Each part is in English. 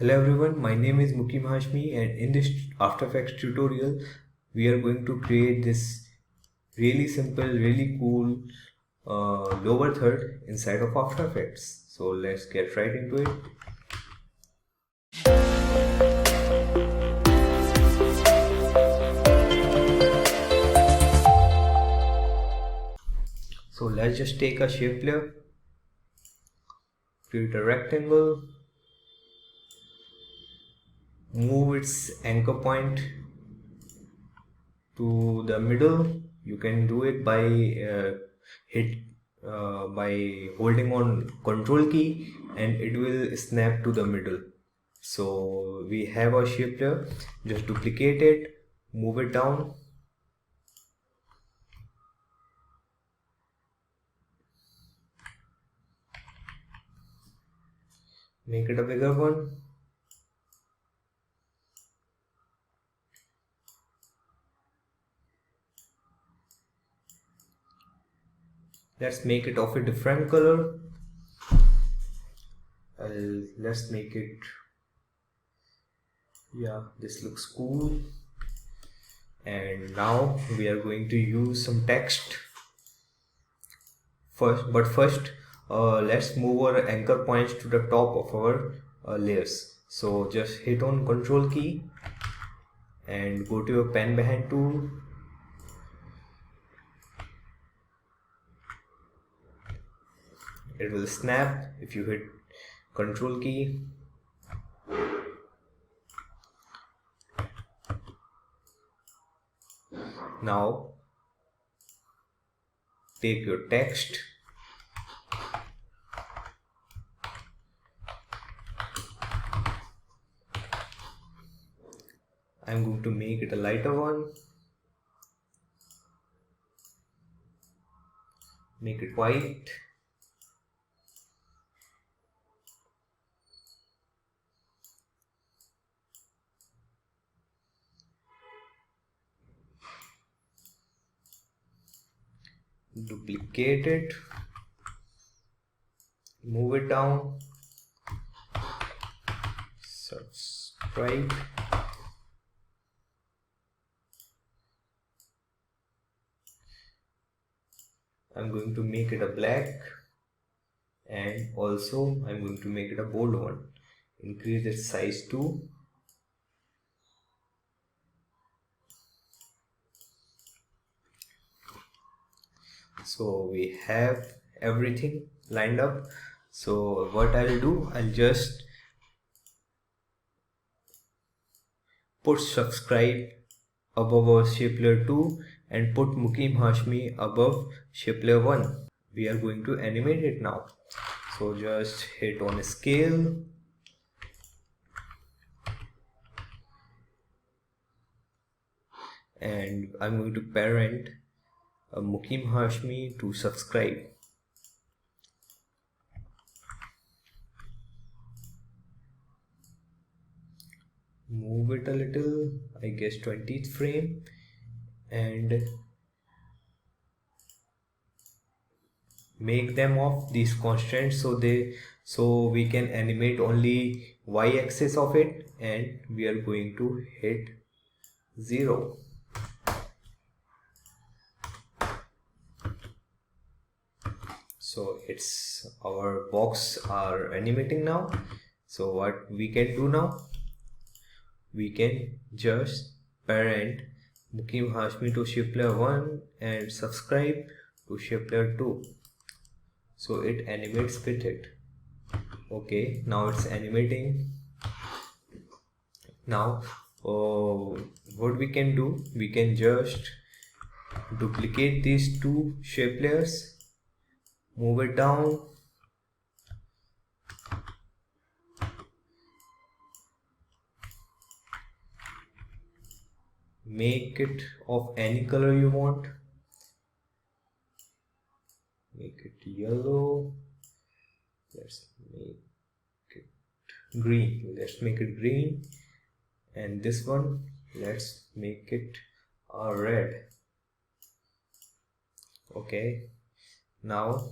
Hello everyone, my name is Mukim Hashmi, and in this After Effects tutorial we are going to create this really simple, really cool lower third inside of After Effects. So let's get right into it. So let's just take a shape layer, create a rectangle, move its anchor point to the middle. You can do it by hit by holding on Control key, and it will snap to the middle. So we have a shape layer, just duplicate it, move it down, make it a bigger one, let's make it of a different color. Let's make it, yeah, this looks cool. And now we are going to use some text first let's move our anchor points to the top of our layers. So just hit on Control key and go to your pen behind tool, it will snap if you hit Control key. Now take your text, I'm going to make it a lighter one, make it white, duplicate it, move it down, subscribe, I'm going to make it a black, and also I'm going to make it a bold one, increase its size to 2. So we have everything lined up. So what I'll do, I'll just put subscribe above our shape layer 2 and put Mukim Hashmi above shape layer 1. We are going to animate it now. So just hit on scale, and I'm going to parent Mukim Hashmi to subscribe. Move it a little, I guess 20th frame, and make them of these constants so we can animate only y-axis of it, and we are going to hit 0. So it's our box are animating now. So what we can do now, we can just parent Mukim Hashmi to shape layer 1 and subscribe to shape layer 2, so it animates with it. Okay, now it's animating. Now what we can do, we can just duplicate these two shape layers, move it down, make it of any color you want, make it yellow, let's make it green, and this one let's make it red. Okay, now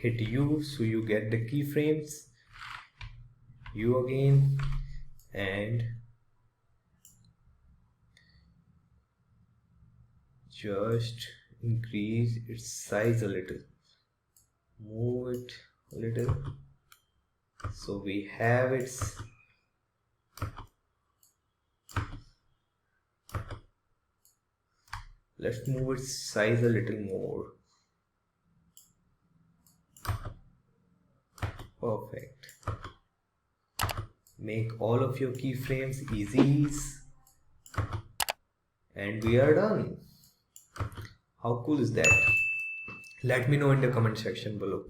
hit U so you get the keyframes, U again and just increase its size a little, move it a little, so we have its let's move its size a little more. Perfect. Make all of your keyframes easies and we are done. How cool is that? Let me know in the comment section below.